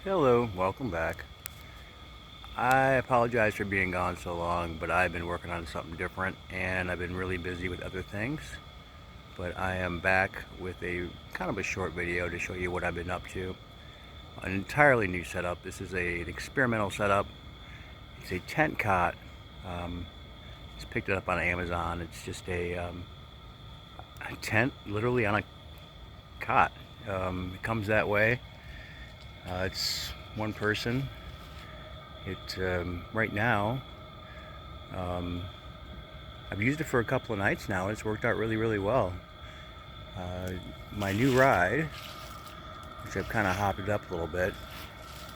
Hello, welcome back. I apologize for being gone so long, but I've been working on something different and I've been really busy with other things. But I am back with a kind of a short video to show you what I've been up to. An entirely new setup. This is an experimental setup. It's a tent cot. Just picked it up on Amazon. It's just a tent literally on a cot. It comes that way. It's one person. Right now, I've used it for a couple of nights now. It's worked out really well. My new ride, which I've kind of hopped it up a little bit,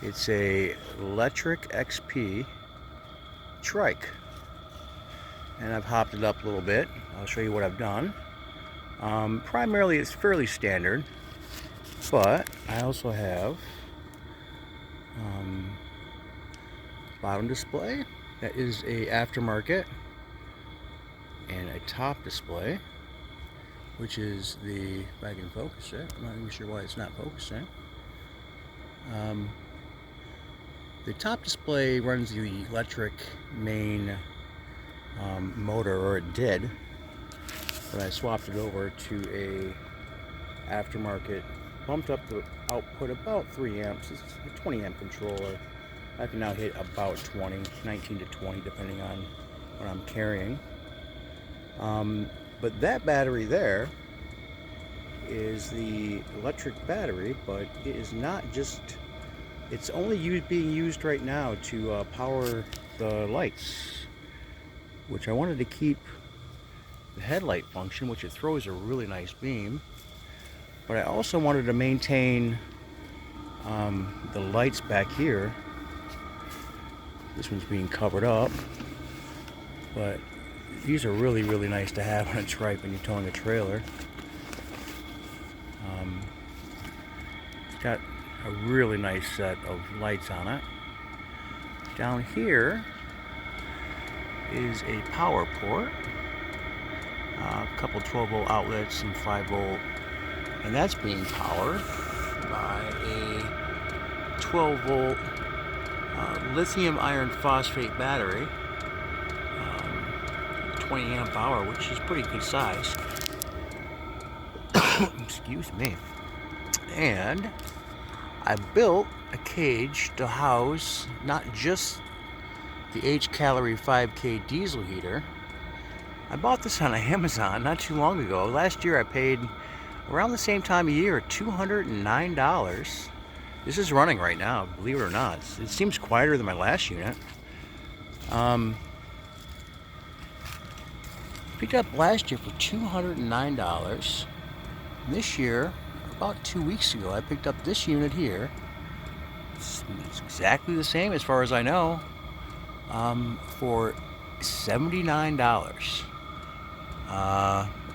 it's a Lectric XP Trike, and I've hopped it up a little bit. I'll show you what I've done. Primarily, it's fairly standard, but I also have bottom display that is a aftermarket, and a top display, which is the, if I can focus it, I'm not even sure why it's not focusing. The top display runs the electric main motor, or it did, but I swapped it over to a aftermarket, bumped up the output about 3 amps. It's a 20 amp controller. I can now hit about 19 to 20 depending on what I'm carrying. But that battery there is the electric battery, but it is not just, it's only being used right now to power the lights, which I wanted to keep the headlight function, which it throws a really nice beam, but I also wanted to maintain the lights back here. This one's being covered up, but these are really nice to have on a trike when you're towing a trailer. It's got a really nice set of lights on it. Down here is a power port, a couple 12-volt outlets and 5-volt, and that's being powered by a 12-volt lithium iron phosphate battery, 20 amp hour, which is pretty good size. Excuse me. And I built a cage to house not just the Hcalory 5K diesel heater. I bought this on Amazon not too long ago. Last year I paid, around the same time of year, $209. This is running right now, believe it or not. It seems quieter than my last unit. Picked up last year for $209. This year, about 2 weeks ago, I picked up this unit here. It's exactly the same as far as I know, for $79.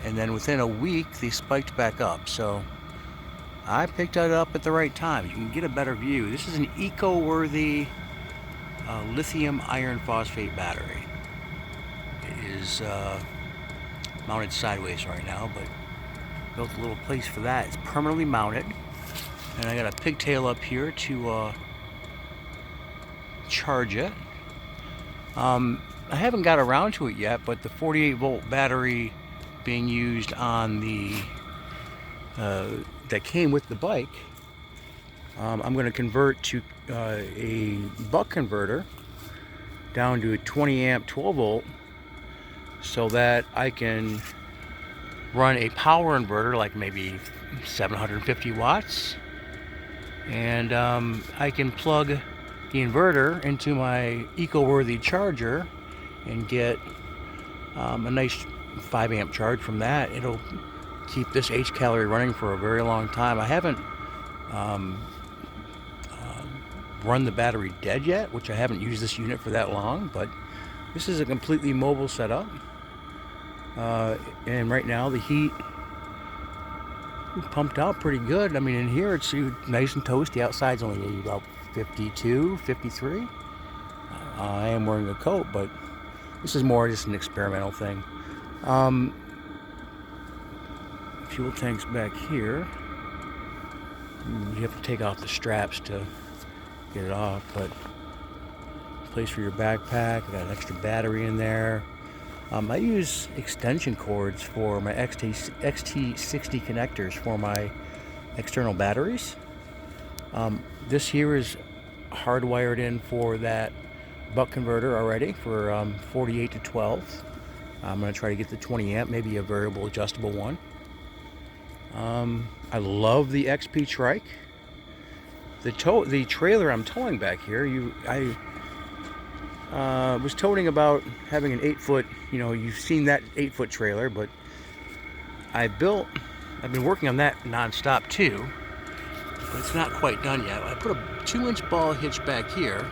And then within a week, they spiked back up. So I picked it up at the right time. You can get a better view. This is an eco-worthy lithium iron phosphate battery. It is mounted sideways right now, but built a little place for that. It's permanently mounted, and I got a pigtail up here to charge it. I haven't got around to it yet, but the 48-volt battery being used on the that came with the bike, I'm going to convert to a buck converter down to a 20 amp 12 volt, so that I can run a power inverter, like maybe 750 watts, and I can plug the inverter into my eco-worthy charger and get a nice 5 amp charge from that. It'll keep this Hcalory running for a very long time. I haven't run the battery dead yet, which I haven't used this unit for that long, but this is a completely mobile setup. And right now the heat pumped out pretty good. I mean, in here it's nice and toasty. Outside's only about 52, 53. I am wearing a coat, but this is more just an experimental thing. Fuel tank's back here. You have to take off the straps to get it off, but place for your backpack. I got an extra battery in there. I use extension cords for my XT60 connectors for my external batteries. This here is hardwired in for that buck converter already for 48 to 12. I'm going to try to get the 20 amp, maybe a variable adjustable one. I love the XP Trike. The trailer I'm towing back here, I was toting about having an 8-foot, you've seen that 8-foot trailer, but I've been working on that non-stop too, but it's not quite done yet. I put a 2-inch ball hitch back here,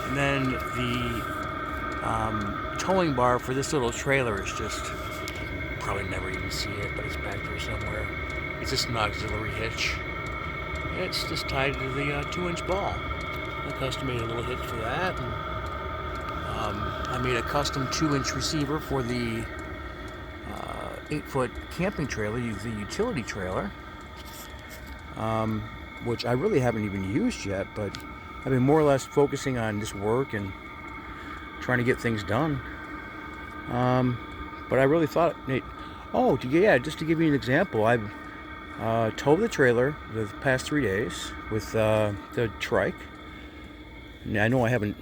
and then the towing bar for this little trailer is just, probably never even see it, but it's back there somewhere. It's just an auxiliary hitch. And it's just tied to the 2-inch ball. I custom made a little hitch for that. And, I made a custom 2-inch receiver for the 8-foot camping trailer, the utility trailer, which I really haven't even used yet, but I've been more or less focusing on this work and trying to get things done. But I really thought, just to give you an example, I've towed the trailer the past 3 days with the trike. Now, I know I haven't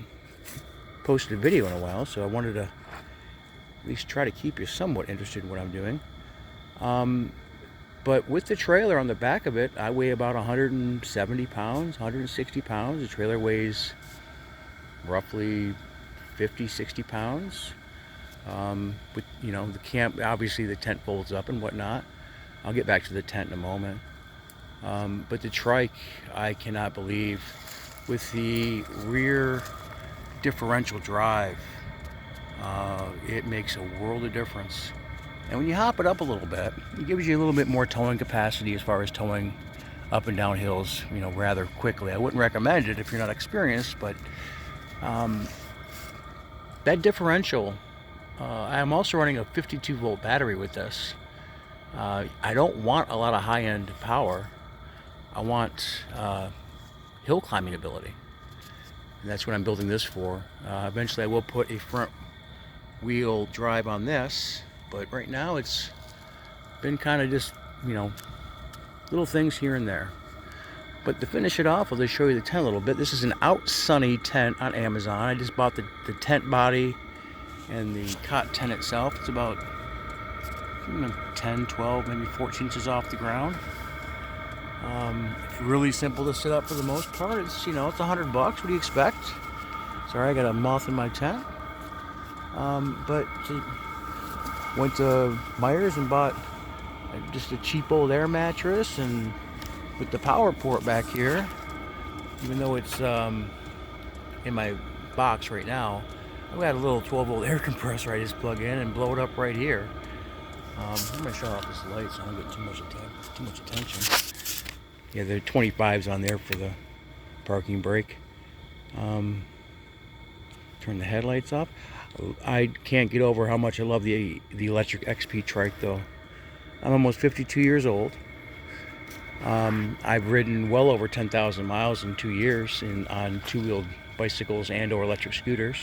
posted a video in a while, so I wanted to at least try to keep you somewhat interested in what I'm doing. But with the trailer on the back of it, I weigh about 170 pounds, 160 pounds. The trailer weighs roughly 50, 60 pounds. With, the camp, obviously the tent folds up and whatnot. I'll get back to the tent in a moment. But the trike, I cannot believe, with the rear differential drive, it makes a world of difference. And when you hop it up a little bit, it gives you a little bit more towing capacity as far as towing up and down hills, rather quickly. I wouldn't recommend it if you're not experienced, but that differential, I'm also running a 52 volt battery with this. I don't want a lot of high-end power. I want hill climbing ability. And that's what I'm building this for. Eventually I will put a front wheel drive on this, but right now it's been kind of just, little things here and there. But to finish it off, I'll just show you the tent a little bit. This is an Out Sunny tent on Amazon. I just bought the tent body and the cot tent itself. It's about 10, 12, maybe 14 inches off the ground. It's really simple to set up for the most part. It's, it's $100. What do you expect? Sorry, I got a moth in my tent. But went to Myers and bought just a cheap old air mattress, and with the power port back here, even though it's in my box right now, I've got a little 12 volt air compressor I just plug in and blow it up right here. I'm going to shut off this light so I don't get too much attention. Yeah, the 25's on there for the parking brake. Turn the headlights off. I can't get over how much I love the Lectric XP Trike though. I'm almost 52 years old. I've ridden well over 10,000 miles in 2 years on two-wheeled bicycles and or electric scooters.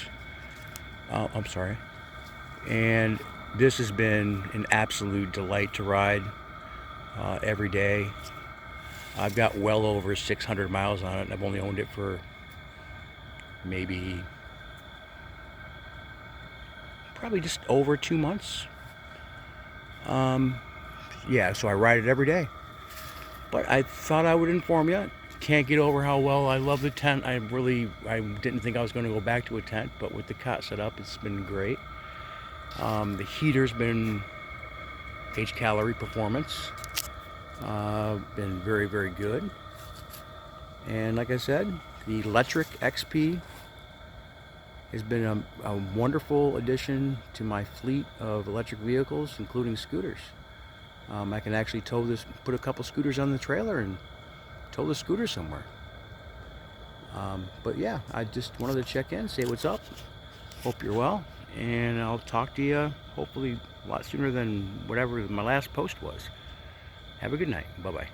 And this has been an absolute delight to ride every day. I've got well over 600 miles on it, and I've only owned it for probably just over 2 months. Yeah, so I ride it every day. But I thought I would inform you. Can't get over how well I love the tent. I didn't think I was going to go back to a tent, but with the cot set up, it's been great. The heater's been Hcalory performance. Been very, very good. And like I said, the Lectric XP has been a wonderful addition to my fleet of electric vehicles, including scooters. I can actually put a couple scooters on the trailer and tow the scooter somewhere. But yeah, I just wanted to check in, say what's up. Hope you're well, and I'll talk to you hopefully a lot sooner than whatever my last post was. Have a good night. Bye-bye.